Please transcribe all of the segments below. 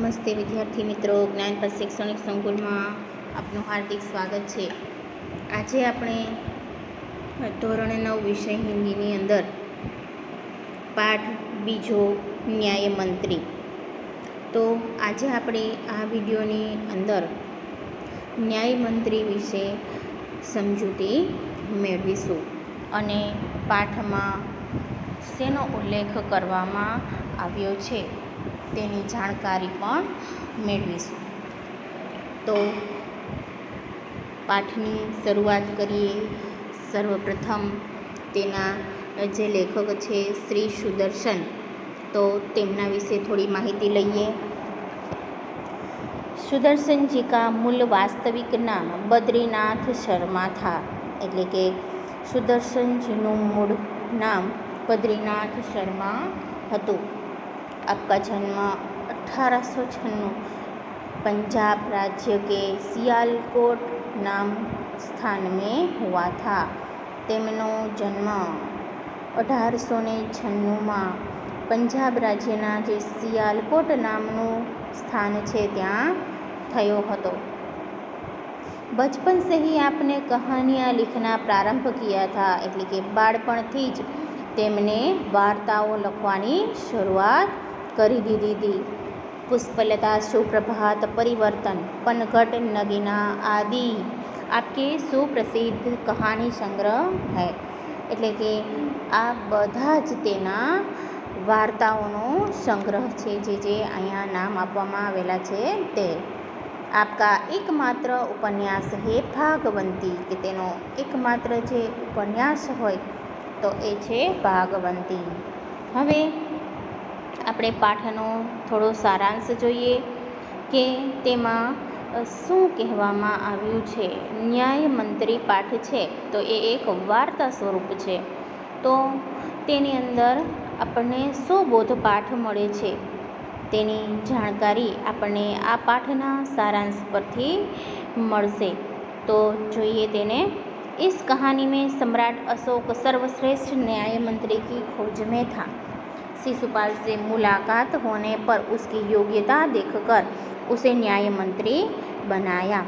નમસ્તે વિદ્યાર્થી મિત્રો, જ્ઞાન પર શૈક્ષણિક સંકુલમાં આપનું હાર્દિક સ્વાગત છે. આજે આપણે ધોરણ 9 વિષય હિન્દીની અંદર પાઠ બીજો ન્યાયમંત્રી. તો આજે આપણે આ વિડીયોની અંદર ન્યાયમંત્રી વિશે સમજૂતી મેળવીશું અને પાઠમાં શેનો ઉલ્લેખ કરવામાં આવ્યો છે તેની જાણકારી પણ મેળવીશું. તો પાઠની શરૂઆત કરીએ. સર્વપ્રથમ તેના જે લેખક છે શ્રી સુદર્શન, તો તેમના વિશે થોડી માહિતી લઈએ. सुदर्शन जी का मूल वास्तविक नाम बद्रीनाथ शर्मा था. એટલે કે સુદર્શનજીનું મૂળ નામ બદ્રીનાથ શર્મા હતું. आपका जन्म 1896 पंजाब राज्य के सियालकोट नाम स्थान में हुआ था. તેમનો જન્મ 1896માં પંજાબ રાજ્યના જે સિયાલકોટ નામનું સ્થાન છે ત્યાં થયો હતો. बचपन से ही आपने कहानियाँ लिखना प्रारंभ किया था. એટલે કે બાળપણથી જ તેમને વાર્તાઓ લખવાની શરૂઆત કરી દીધી હતી. पुष्पलता, सुप्रभात, परिवर्तन, पनघट, नगीना आदि आपके सुप्रसिद्ध कहानी संग्रह है. એટલે કે આ બધા જ તેના વાર્તાઓનો સંગ્રહ છે જે અહીંયા નામ આપવામાં આવેલા છે તે. આપકા એકમાત્ર ઉપન્યાસ હે ભાગવંતી, કે તેનો એકમાત્ર જે ઉપન્યાસ હોય તો એ છે ભાગવંતી. હવે આપણે પાઠનો થોડો સારાંશ જોઈએ કે તેમાં શું કહેવામાં આવ્યું છે. ન્યાયમંત્રી પાઠ છે તો એ એક વાર્તા સ્વરૂપ છે. તો તેની અંદર આપણને શું બોધપાઠ મળે છે તેની જાણકારી આપણને આ પાઠના સારાંશ પરથી મળશે. તો જોઈએ તેને. इस कहानी में सम्राट अशोक सर्वश्रेष्ठ न्याय मंत्री की खोज में था. शिशुपाल से मुलाकात होने पर उसकी योग्यता देखकर उसे न्याय मंत्री बनाया.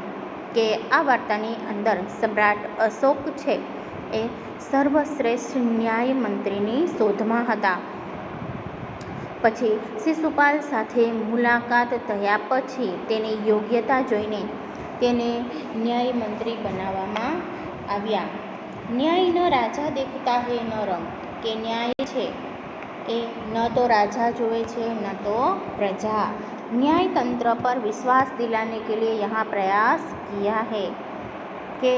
કે આ વાર્તાની અંદર સમ્રાટ અશોક છે એ સર્વશ્રેષ્ઠ ન્યાય મંત્રીની શોધમાં હતા. પછી શિશુપાલ સાથે મુલાકાત થયા પછી તેની યોગ્યતા જોઈને તેને ન્યાય મંત્રી બનાવવામાં આવ્યા. ન્યાય ન રાજા દેખતા હે ન રંગ, કે ન્યાય છે એ ન તો રાજા જોવે છે ન તો प्रजा. न्याय तंत्र पर विश्वास दिलाने के लिए यहाँ प्रयास किया है. કે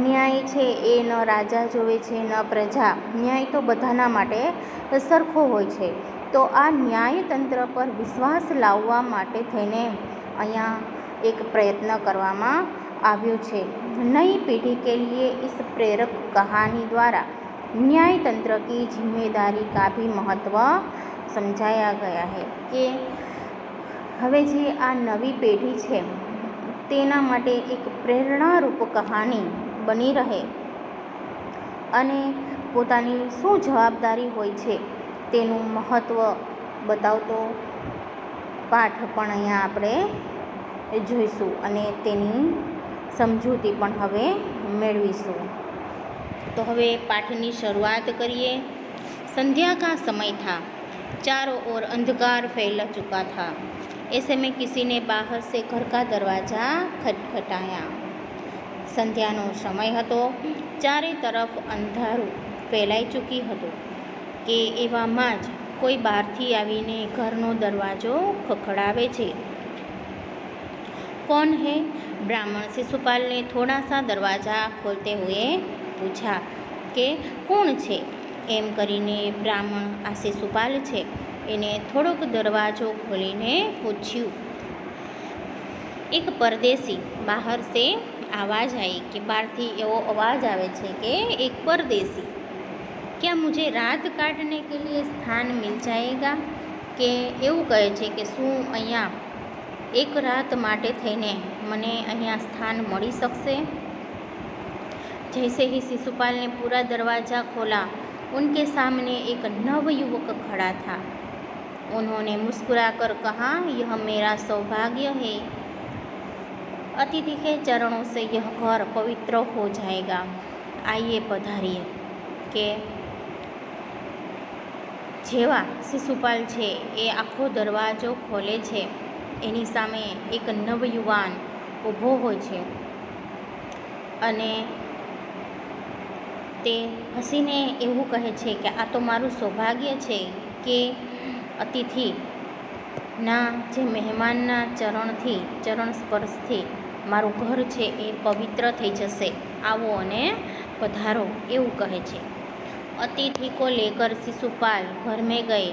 ન્યાય છે એ ન રાજા જોવે છે ન પ્રજા. ન્યાય તો બધાના માટે સરખો હોય છે. તો આ ન્યાય તંત્ર પર વિશ્વાસ લાવવા માટે થઈને અહીંયા એક પ્રયત્ન કરવામાં આવ્યો છે. नई पीढ़ी के लिए इस प्रेरक कहानी द्वारा न्याय तंत्र की जिम्मेदारी का भी महत्व समझाया गया है. કે હવે જે આ નવી પેઢી છે તેના માટે એક પ્રેરણારૂપ કહાની બની રહે અને પોતાની શું જવાબદારી હોય છે તેનું મહત્ત્વ બતાવતો પાઠ પણ અહીંયા આપણે જોઈશું અને તેની સમજૂતી પણ હવે મેળવીશું. તો હવે પાઠની શરૂઆત કરીએ. संध्या का समय था. चारों ओर अंधकार फैल चुका था. ऐसे में किसी ने बाहर से घर का दरवाज़ा खटखटाया. સંધ્યાનો સમય હતો. ચારે તરફ અંધારું ફેલાઈ ચૂકી હતું કે એવામાં જ કોઈ બહારથી આવીને ઘરનો દરવાજો ખખડાવે છે. कौन है? ब्राह्मण शिशुपाल ने थोड़ा सा दरवाज़ा खोलते हुए पूछा. કે કોણ છે એમ કરીને બ્રાહ્મણ આ શિશુપાલ છે એને થોડોક દરવાજો ખોલીને પૂછ્યું. એક પરદેશી બહાર સે આવાજ આવી, કે બહારથી એવો અવાજ આવે છે કે એક પરદેશી. क्या मुझे रात काटने के लिए स्थान मिल जाएगा? કે એવું કહે છે કે શું અહીંયા એક રાત માટે થઈને મને અહીંયા સ્થાન મળી શકશે? जैसे ही शिशुपाल ने पूरा दरवाज़ा खोला उनके सामने एक नव युवक खड़ा था. उन्होंने मुस्कुराकर कहा, यह मेरा सौभाग्य है। अतिथि के चरणों से यह घर पवित्र हो जाएगा। आइए पधारिए। કે જેવા શિશુપાલ છે એ આખો દરવાજો ખોલે છે, એની સામે એક નવયુવાન ઊભો હોય છે અને તે હસીને એવું કહે છે કે આ તો મારું સૌભાગ્ય છે કે અતિથિના જે મહેમાનના ચરણ સ્પર્શથી મારું ઘર છે એ પવિત્ર થઈ જશે। આવો અને પધારો એવું કહે છે। अतिथि को लेकर शिशुपाल घर में गए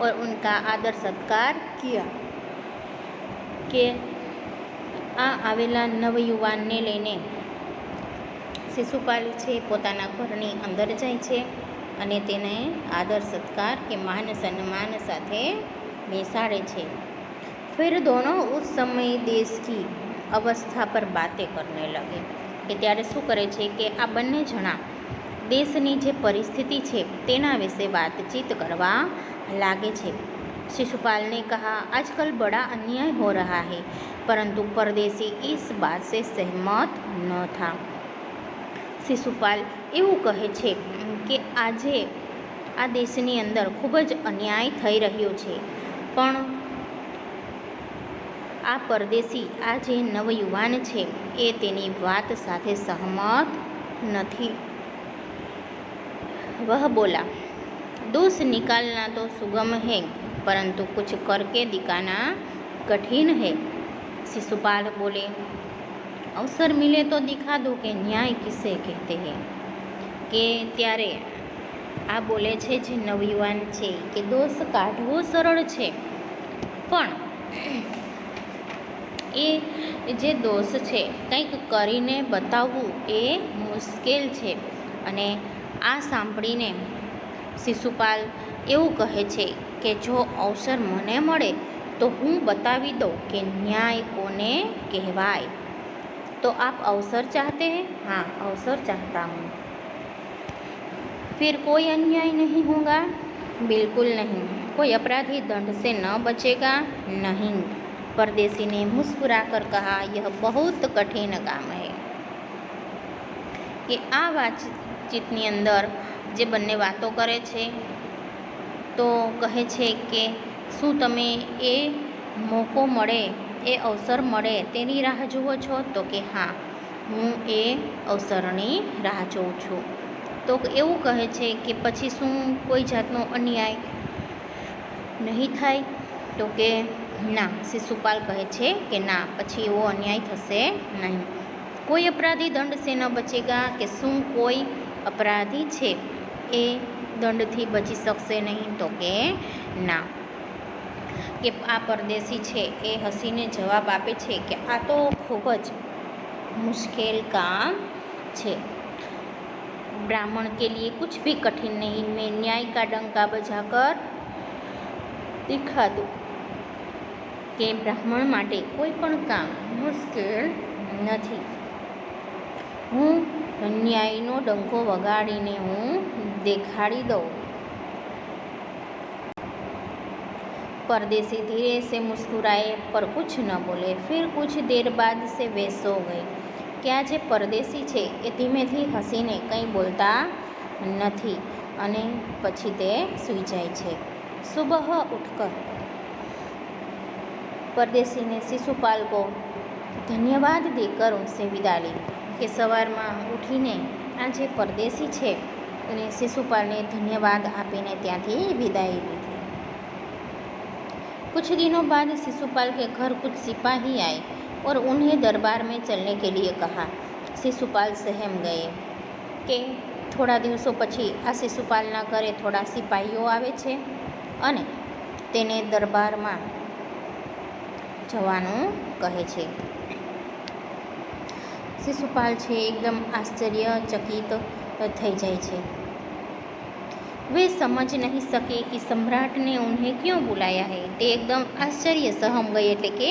और उनका आदर सत्कार किया। કે આ આવેલા નવયુવાનને લઈને શિશુપાલ છે પોતાના ઘરની અંદર જાય છે અને તેને આદર સત્કાર કે માન સન્માન સાથે બેસાડે છે। फिर दोनों उस समय देश की अवस्था पर बातें करने लगे। કે ત્યારે શું કરે છે કે આ બંને જણા દેશની જે પરિસ્થિતિ છે તેના વિશે बातचीत કરવા લાગે છે। शिशुपाल ने कहा, आजकल बड़ा अन्याय हो रहा है, परंतु परदेसी इस बात से सहमत न था। शिशुपाल એવું કહે છે કે આજે આ દેશની અંદર ખૂબ જ અન્યાય થઈ રહ્યો છે, પણ આ પરદેશી આ જે નવયુવાન છે એ તેની વાત સાથે સહમત નથી। वह बोला, दोष निकालना तो सुगम है, परंतु कुछ करके दिखाना कठिन है। शिशुपाल बोले, अवसर मिले तो दिखा दो कि न्याय किसे कहते हैं। કે ત્યારે આ બોલે છે જે નવયુવાન છે કે દોષ કાઢવો સરળ છે, પણ એ જે દોષ છે કંઈક કરીને બતાવવું એ મુશ્કેલ છે। અને આ સાંભળીને શિશુપાલ એવું કહે છે કે જો અવસર મને મળે તો હું બતાવી દઉં કે ન્યાય કોને કહેવાય। તો આપ અવસર ચાહતે हैं? हाँ, अवसर चाहता हूँ। फिर कोई अन्याय नहीं होगा? बिल्कुल नहीं। कोई अपराधी दंड से न बचेगा? नहीं। परदेसी ने मुस्कुराकर कहा, यह बहुत कठिन काम है। કે આ વાતચીતની અંદર જે બંને વાતો કરે છે તો કહે છે કે શું તમે એ મોકો મળે, એ અવસર મળે તેની રાહ જુઓ છો? તો કે હા, હું એ અવસરની રાહ જોઉં છું। તો એવું કહે છે કે પછી શું કોઈ જાતનો અન્યાય નહીં થાય? તો કે ના, શિશુપાલ કહે છે કે ના, પછી એવો અન્યાય થશે નહીં। કોઈ અપરાધી દંડ સે ન બચેગા, કે શું કોઈ અપરાધી છે એ દંડથી બચી શકશે નહીં? તો કે ના। કે આ પરદેશી છે એ હસીને જવાબ આપે છે કે આ તો ખૂબ જ મુશ્કેલ કામ છે। ब्राह्मण के लिए कुछ भी कठिन नहीं, मैं न्याय का डंका बजाकर दिखा दूँ। કે બ્રાહ્મણ માટે કોઈ પણ કામ મુશ્કેલ નથી, હું ન્યાયનો ડંકો વગાડીને હું દેખાડી દઉં। परदेसी धीरे से मुस्कुराए पर कुछ न बोले। फिर कुछ देर बाद से वे सो गए। કે આ જે પરદેશી છે એ ધીમેથી હસીને કંઈ બોલતા નથી અને પછી તે સૂઈ જાય છે। સુબહ ઉઠકર परदेसी ने शिशुपाल को धन्यवाद देकर उनसे विदा ली। કે સવારમાં ઉઠીને આ જે પરદેશી છે એને શિશુપાલને ધન્યવાદ આપીને ત્યાંથી વિદાય લીધી। कुछ दिनों बाद शिशुपाल के घर कुछ सिपाही आए और उन्हें दरबार में चलने के लिए कहा। शिशुपाल सहम गए। કે થોડા દિવસો પછી આ શિશુપાલના ઘરે થોડા સિપાહીઓ આવે છે અને તેને દરબારમાં જવાનું કહે છે। शिशुपाल છે એકદમ આશ્ચર્યચકિત થઈ જાય છે। वे समझ नहीं सके कि सम्राट ने उन्हें क्यों बुलाया है। તે એકદમ આશ્ચર્ય સહમ ગઈ એટલે કે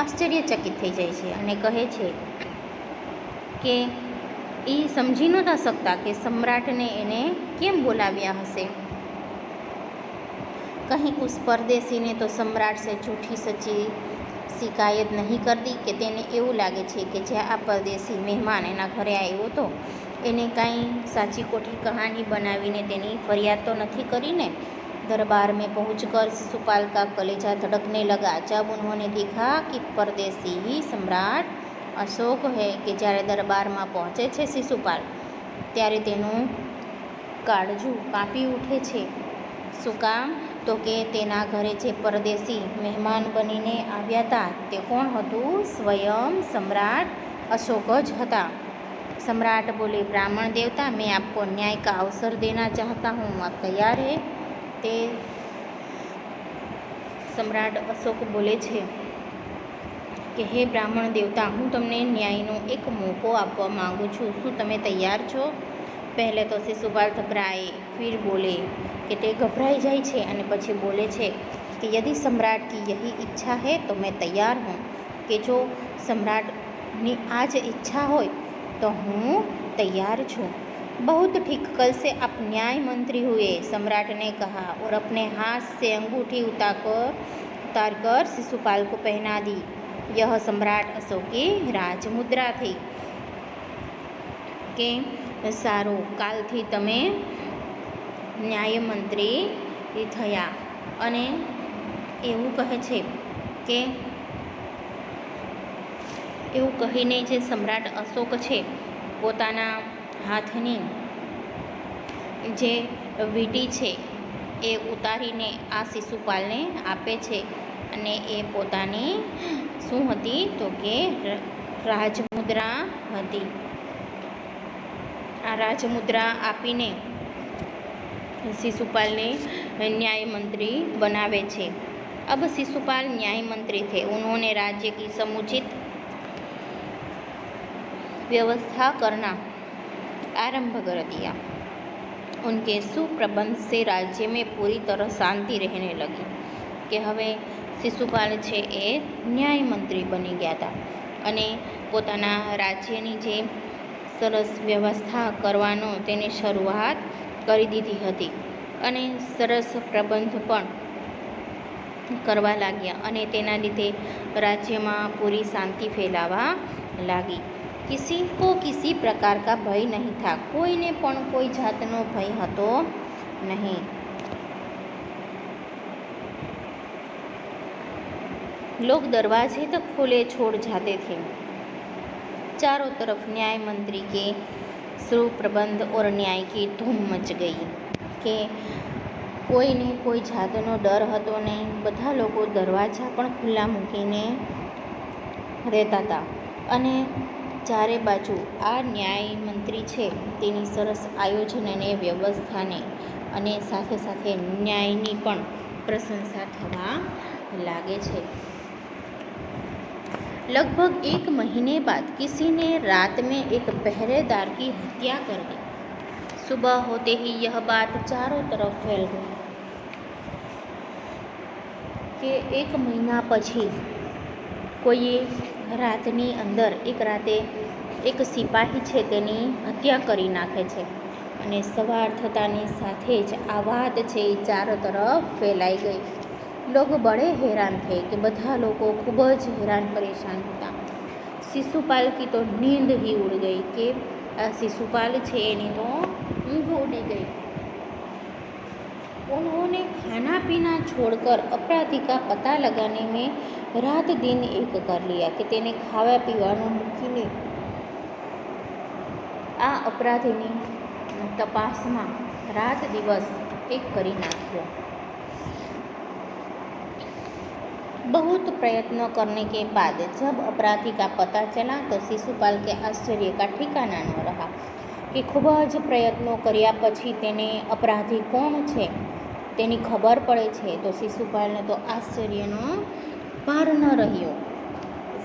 આશ્ચર્યચકિત થઈ જાય છે અને કહે છે કે એ સમજી નહોતા શકતા કે સમ્રાટને એને કેમ બોલાવ્યા હશે। कहीं उस परदेसी ने तो सम्राट से झूठी सच्ची शिकायत नहीं कर दी कि तेने એવું લાગે છે કે જ્યાં આ પરદેશી મહેમાન એના ઘરે આવ્યો હતો એને કાંઈ સાચી ખોટી કહાની બનાવીને તેની ફરિયાદ તો નથી કરીને। दरबार में पहुंचकर शिशुपाल का कलेजा धड़कने लगा जब उन्होंने देखा कि परदेसी ही सम्राट अशोक है कि જ્યારે દરબારમાં પહોંચે છે શિશુપાલ ત્યારે તેનું કાળજું કાપી ઉઠે છે। શું કામ? તો કે તેના ઘરે જે પરદેશી મહેમાન બનીને આવ્યા હતા તે કોણ હતું? સ્વયં सम्राट अशोक જ હતા। सम्राट बोले, ब्राह्मण देवता, मैं आपको न्याय का अवसर देना चाहता हूँ, आप तैयार है? તે सम्राट अशोक बोले છે કે હે બ્રાહ્મણ દેવતા, હું તમને ન્યાયનો એક મોકો આપવા માગું છું, શું તમે તૈયાર છો? પહેલે તો શિશુપાલ घबराए, फिर बोले કે તે ગભરાઈ જાય છે અને પછી બોલે છે કે यदि सम्राट की यही इच्छा है तो मैं तैयार हूँ, કે જો सम्राटની આ જ ઈચ્છા હોય तो હું तैयार છું। बहुत ठीक, कल से आप न्याय मंत्री हुए, सम्राट ने कहा और अपने हाथ से अंगूठी उतारकर शिशुपाल को पहना दी। यह सम्राट अशोक की राजमुद्रा थी કે સારું, કાલથી તમે ન્યાયમંત્રી થયા। અને એવું કહે છે કે એવું કહીને જે સમ્રાટ અશોક છે પોતાના હાથની જે વીંટી છે એ ઉતારીને આ શિશુપાલને આપે છે અને એ પોતાની શું હતી? તો કે રાજમુદ્રા હતી। આ રાજમુદ્રા આપીને शिशुपाल ने न्याय मंत्री बनावे छे। अब शिशुपाल न्याय मंत्री थे। उन्होंने राज्य की समुचित व्यवस्था करना आरंभ कर दिया। उनके सुप्रबंध से राज्य में पूरी तरह शांति रहने लगी कि हवे शिशुपाल छे ए न्याय मंत्री बनी गया था અને પોતાના રાજ્યની જે સરસ વ્યવસ્થા કરવાનો તેને શરૂઆત કરી દીધી હતી અને સરસ પ્રબંધ પણ કરવા લાગ્યા અને તેના લીધે રાજ્યમાં પૂરી શાંતિ ફેલાવા લાગી। किसी को किसी प्रकार का भय नहीं था, कोईने पण कोई जातनो भय हतो नहीं। लोग दरवाजे तक खुले छोड़ जाते थे। चारों तरफ न्याय मंत्री के सुप्रबंध और न्याय की धूम मच गई કે કોઈને કોઈ જાતનો ડર હતો નહીં। બધા લોકો દરવાજા પણ ખુલ્લા મૂકીને રહેતા હતા અને ચારે બાજુ આ ન્યાય મંત્રી છે તેની સરસ આયોજન અને વ્યવસ્થાને અને સાથે સાથે ન્યાયની પણ પ્રશંસા થવા લાગે છે। लगभग 1 महीने बाद किसी ने रात में एक पहरेदार की हत्या कर दी। सुबह होते ही यह बात चारों तरफ फैल गई कि 1 महीना પછી કોઈએ રાતની અંદર એક રાતે એક સિપાહી છે તેની હત્યા કરી નાખે છે અને સવાર થતાની સાથે જ આ વાત છે એ ચારો તરફ ફેલાઈ ગઈ। लोग बड़े हैरान थे कि બધા લોકો ખૂબ જ हैरान परेशान હતા। शिशुपाल की तो नींद ही उड़ गई कि આ शिशुपाल છે એની તો ઊંઘ ઉડી गई। उन्होंने खाना पीना छोड़कर अपराधी का पता लगाने में रात दिन एक कर लिया कि તેને ખાવા પીવાનું મૂકીને આ अपराधीની તપાસમાં रात दिवस एक કરી નાખ્યો। बहुत प्रयत्न करने के बाद जब अपराधी का पता चला तो शिशुपाल के आश्चर्य का ठिकाना न रहा कि खूब ज प्रयत्नों કર્યા પછી તેને अपराधी કોણ છે તેની ખબર પડે છે તો शिशुपाल ने तो आश्चर्यનો पार न રહ્યો।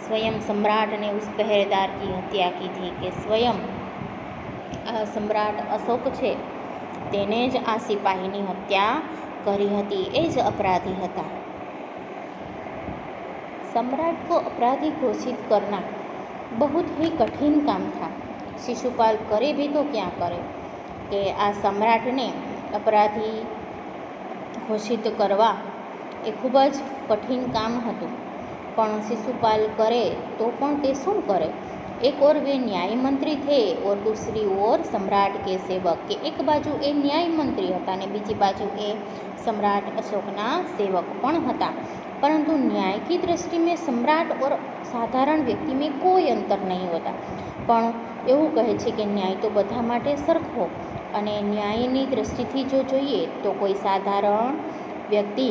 स्वयं सम्राट ने उस पहरेदार की हत्या की थी कि स्वयं सम्राट अशोक છે તેને જ આ સિપાહીની હત્યા કરી હતી। એ જ अपराधी હતા। सम्राट को अपराधी घोषित करना बहुत ही कठिन काम था। शिशुपाल करे भी तो क्या करे कि आ सम्राट ने अपराधी ઘોષિત કરવા એ ખૂબ જ કઠિન કામ હતું. પણ शिशुपाल करे तो पण ते શું કરે? एक और वे न्याय मंत्री थे और दूसरी ओर सम्राट के सेवक. કે એક બાજુ એ ન્યાય મંત્રી હતા અને બીજી બાજુ એ सम्राट अशोकना सेवक પણ હતા. परंतु न्याय की दृष्टि में सम्राट और साधारण व्यक्ति में कोई अंतर नहीं होता. પણ એવું કહે છે કે ન્યાય તો બધા માટે સરખો, અને ન્યાયની દૃષ્ટિથી જો જોઈએ તો કોઈ સાધારણ વ્યક્તિ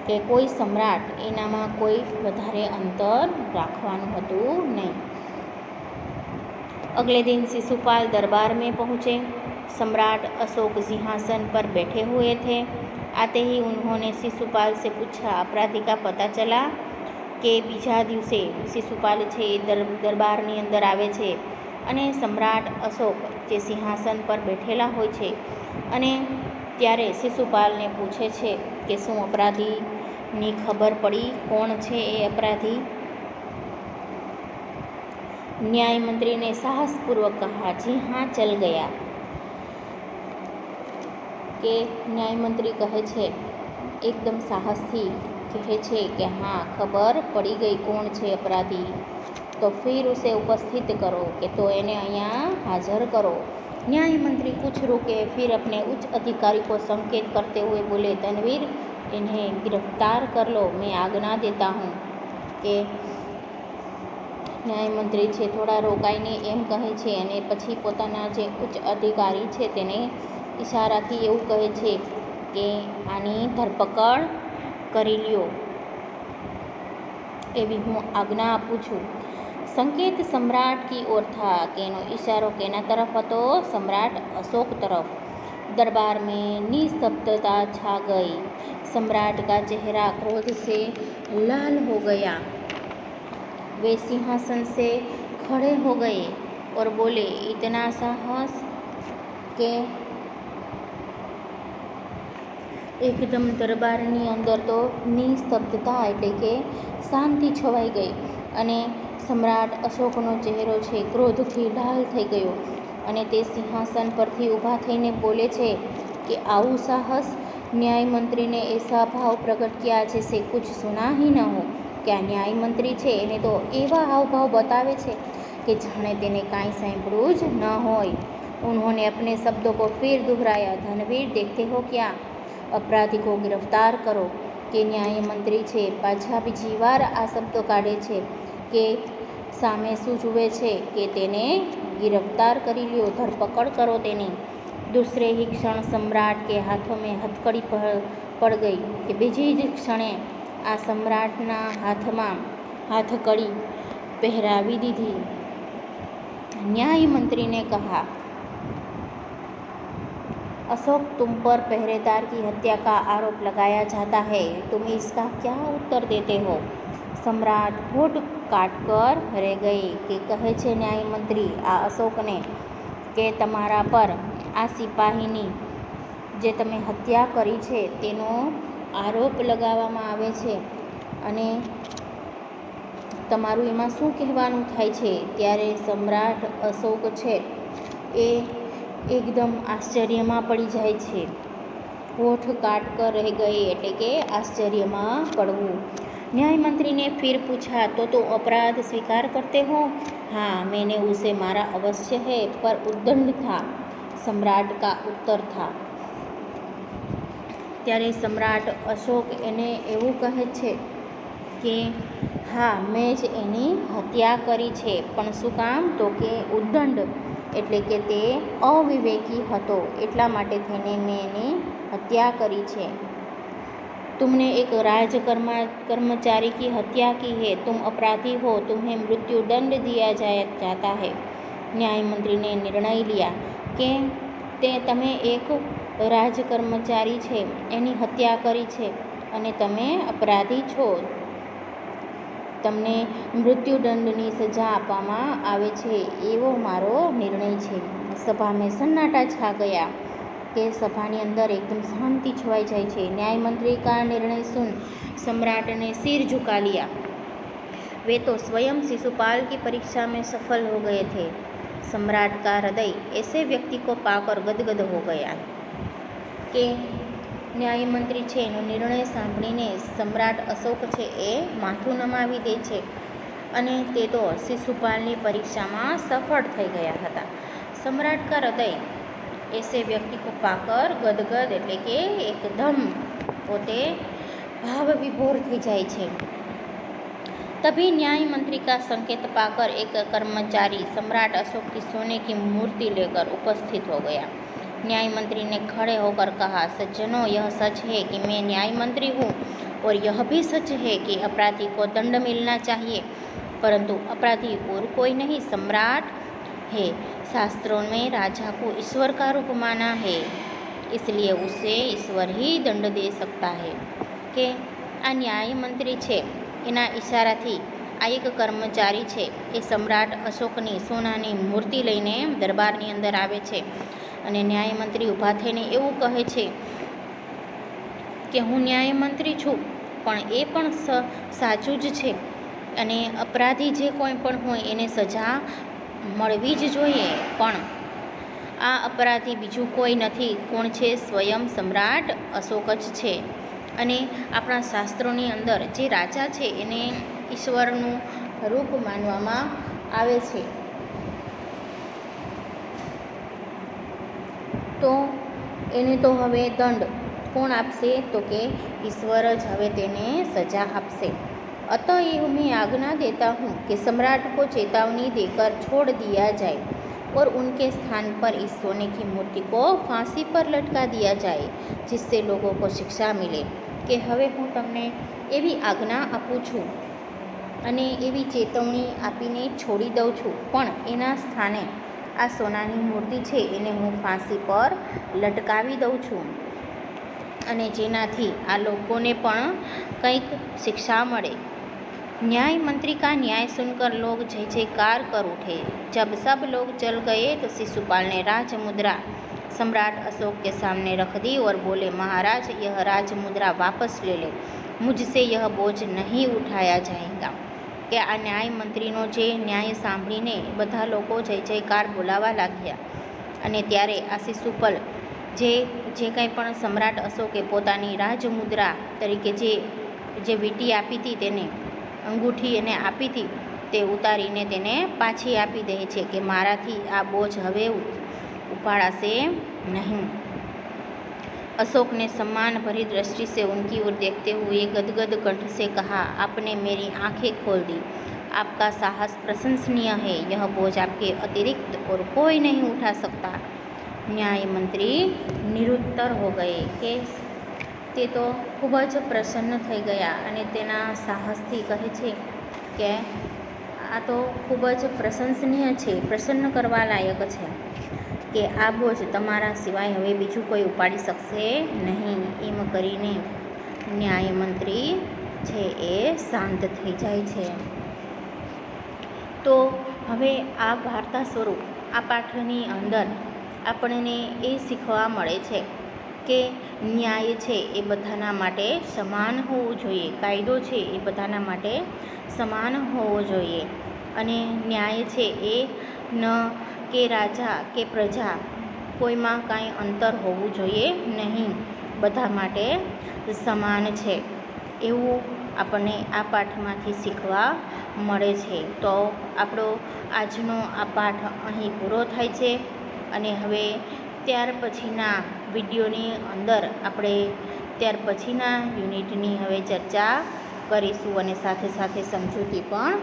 કે કોઈ સમ્રાટ એનામાં કોઈ વધારે અંતર રાખવાનું હતું નહીં. अगले दिन शिशुपाल दरबार में पहुँचे. सम्राट अशोक सिंहासन पर बैठे हुए थे. आते ही उन्होंने शिशुपाल से पूछा, अपराधी का पता चला? કે બીજા દિવસે शिशुपाल છે એ દરબારની અંદર આવે છે અને સમ્રાટ અશોક જે સિંહાસન પર બેઠેલા હોય છે અને ત્યારે शिशुपालને પૂછે છે કે શું અપરાધીની ખબર પડી? કોણ છે એ અપરાધી? न्याय मंत्री ने साहसपूर्वक कहा, जी हाँ चल गया. કે ન્યાય મંત્રી કહે છે એકદમ સાહસથી કહે છે કે हाँ खबर पड़ी गई कौन છે अपराधी. तो फिर उसे उपस्थित करो કે તો એને અહીંયા हाजिर करो. न्याय मंत्री कुछ रुके, फिर अपने उच्च अधिकारी को संकेत करते हुए बोले, तनवीर इन्हें गिरफ्तार कर लो, मैं आज्ञा देता हूँ. કે ન્યાયમંત્રી છે થોડા રોકાઈને એમ કહે છે અને પછી પોતાના જે ઉચ્ચ અધિકારી છે તેને ઈશારાથી એવું કહે છે કે આની ધરપકડ કરી લ્યો એવી હું આજ્ઞા આપું છું. સંકેત સમ્રાટ की ओर था કે એનો ઈશારો કેના તરફ હતો? સમ્રાટ અશોક तरफ. दरबार में निस्तब्धता छा गई. सम्राट का चेहरा क्रोध से लाल हो गया. वे सिंहासन से खड़े हो गए और बोले, इतना साहस? કે એકદમ દરબારની અંદર તો નિસ્તબ્ધતા એટલે કે શાંતિ છવાઈ ગઈ અને સમ્રાટ અશોકનો ચહેરો છે ક્રોધથી લાલ થઈ ગયો અને તે સિંહાસન પરથી ઊભા થઈને બોલે છે કે આવું સાહસ? न्याय मंत्री ने ऐसा भाव प्रकट किया जैसे कुछ सुना ही न हो. કે આ ન્યાય મંત્રી છે એને તો એવા હાવભાવ બતાવે છે કે જાણે તેને કાંઈ સાંભળ્યું જ ન હોય. उन्होंने अपने शब्दों को फिर दोहराया, धनवीर देखते हो क्या? अपराधी को गिरफ्तार करो. કે ન્યાય મંત્રી છે પાછા બીજી વાર આ શબ્દો કાઢે છે કે સામે શું જુએ છે કે તેને गिरफ्तार કરી લ્યો, ધરપકડ કરો તેની. दूसरे ही क्षण सम्राट के हाथों में हथकड़ी पड़ गई. કે બીજી જ ક્ષણે આ સમ્રાટના હાથમાં હાથકડી પહેરાવી દીધી. न्याय मंत्री ने कहा, अशोक तुम पर पहरेदार की हत्या का आरोप लगाया जाता है, तुम इसका क्या उत्तर देते हो? सम्राट होठ काटकर रह गए. કે કહે છે ન્યાય મંત્રી આ અશોકને કે તમારા પર આ સિપાહીની જે તમે હત્યા કરી છે તેનો આરોપ લગાવવામાં આવે છે અને તમારું એમાં શું કહેવાનું થાય છે? ત્યારે સમ્રાટ અશોક છે એ એકદમ આશ્ચર્યમાં પડી જાય છે. હોઠ કાટ કર રહી ગઈ એટલે કે આશ્ચર્યમાં પડવું. न्याय मंत्री ने फिर पूछा, तो अपराध स्वीकार करते हो? हाँ, मैंने उसे मारा अवश्य है, पर उद्दंड था. सम्राट का उत्तर था. ત્યારે સમ્રાટ અશોક એને એવું કહે છે કે હા મેં જ એની હત્યા કરી છે. પણ શું કામ? તો કે ઉદ્દંડ એટલે કે તે અવિવેકી હતો એટલા માટે થઈને મેં એની હત્યા કરી છે. तुमने एक कर्मचारी की हत्या की है, तुम अपराधी हो, तुम्हें मृत्युदंड दिया जाता है. न्याय मंत्री ने निर्णय लिया કે તે તમે એક રાજકર્મચારી છે એની હત્યા કરી છે અને તમે અપરાધી છો, તમને મૃત્યુદંડની સજા આપવામાં આવે છે એવો મારો નિર્ણય છે. સભા में सन्नाटा छा गया. કે સભાની અંદર એકદમ શાંતિ છવાઈ જાય છે. न्याय मंत्री का निर्णय सुन सम्राट ने सिर झुका लिया. वे तो स्वयं शिशुपाल की परीक्षा में सफल हो गए थे. सम्राट का हृदय ऐसे व्यक्ति को पाकर गदगद हो गया. કે ન્યાયમંત્રી છે એનો નિર્ણય સાંભળીને સમ્રાટ અશોક છે એ માથું નમાવી દે છે અને તે તો શિશુપાલની પરીક્ષામાં સફળ થઈ ગયા હતા. સમ્રાટ કા હૃદય ऐसे व्यक्ति को पाकर गदगद એટલે કે એકદમ પોતે भाव विभोर થઈ જાય છે. तभी न्याय मंत्री का संकेत पाकर एक कर्मचारी सम्राट अशोक की सोने की मूर्ति लेकर उपस्थित हो गया. न्याय मंत्री ने खड़े होकर कहा, सज्जनों, यह सच है कि मैं न्याय मंत्री हूँ और यह भी सच है कि अपराधी को दंड मिलना चाहिए, परंतु अपराधी और कोई नहीं, सम्राट है. शास्त्रों में राजा को ईश्वर का रूप माना है, इसलिए उसे ईश्वर ही दंड दे सकता है. કે આ ન્યાય મંત્રી છે એના ઈશારાથી આ એક કર્મચારી છે એ સમ્રાટ અશોકની સોનાની મૂર્તિ લઈને દરબારની અંદર આવે છે અને ન્યાયમંત્રી ઊભા થઈને એવું કહે છે કે હું ન્યાયમંત્રી છું, પણ એ પણ સાચું જ છે અને અપરાધી જે કોઈ પણ હોય એને સજા મળવી જ જોઈએ, પણ આ અપરાધી બીજું કોઈ નથી. કોણ છે? સ્વયં સમ્રાટ અશોક જ છે. અને આપણા શાસ્ત્રોની અંદર જે રાજા છે એને ઈશ્વરનું રૂપ માનવામાં આવે છે. તો એને તો હવે દંડ કોણ આપશે? તો કે ઈશ્વર જ હવે તેને સજા આપશે. अतएव मैं आज्ञा देता हूँ कि सम्राट को चेतावनी देकर छोड़ दिया जाए और उनके स्थान पर इस सोने की मूर्ति को फांसी पर लटका दिया जाए, जिससे लोगों को शिक्षा मिले. કે હવે હું તમને એવી આજ્ઞા આપું છું અને એવી ચેતવણી આપીને છોડી દઉં છું, પણ એના સ્થાને આ સોનાની મૂર્તિ છે એને હું ફાંસી પર લટકાવી દઉં છું અને જેનાથી આ લોકોને પણ કંઈક શિક્ષા મળે. न्याय मंत्री का न्याय सुनकर लोग जय जयकार कर उठे. जब सब लोग चल गए तो शिशुपाल ने राज मुद्रा सम्राट अशोक के सामने रख दी और बोले, महाराज, यह राज मुद्रा वापस ले ले, मुझसे यह बोझ नहीं उठाया जाएगा. કે આ ન્યાય મંત્રીનો જે ન્યાય સાંભળીને બધા લોકો જય જયકાર બોલાવા લાગ્યા અને ત્યારે આ શિશુપાલ જે કંઈ પણ સમ્રાટ અશોકે પોતાની રાજમુદ્રા તરીકે જે વીંટી આપી હતી, તેને અંગૂઠી એને આપી હતી, તે ઉતારીને તેને પાછી આપી દે છે કે મારાથી આ બોझ હવે उपाड़ासे नहीं. अशोक ने सम्मान भरी दृष्टि से उनकी ओर देखते हुए गदगद कंठ से कहा, आपने मेरी आंखें खोल दी. आपका साहस प्रशंसनीय है. यह बोझ आपके अतिरिक्त और कोई नहीं उठा सकता. न्याय मंत्री निरुत्तर हो गए. કે તે તો ખૂબ જ પ્રસન્ન થઈ ગયા અને તેના સાહસથી કહે છે કે આ તો ખૂબ જ પ્રશંસનીય છે, પ્રસન્ન કરવા લાયક છે કે આ બોझ તમારા સિવાય હવે બીજું કોઈ ઉપાડી શકશે નહીં. એમ કરીને ન્યાયમંત્રી છે એ શાંત થઈ જાય છે. તો હવે આ વાર્તા સ્વરૂપ આ પાઠની અંદર આપણને એ શીખવા મળે છે કે ન્યાય છે એ બધાના માટે સમાન હોવું જોઈએ, કાયદો છે એ બધાના માટે સમાન હોવો જોઈએ અને ન્યાય છે એ ન કે રાજા કે પ્રજા કોઈમાં કાંઈ અંતર હોવું જોઈએ નહીં, બધા માટે સમાન છે એવું આપણને આ પાઠમાંથી શીખવા મળે છે. તો આપણો આજનો આ પાઠ અહીં પૂરો થાય છે અને હવે ત્યાર પછીના વિડીયોની અંદર આપણે ત્યાર પછીના યુનિટની હવે ચર્ચા કરીશું અને સાથે સાથે સમજૂતી પણ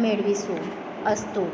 મેળવીશું. અસ્તુ.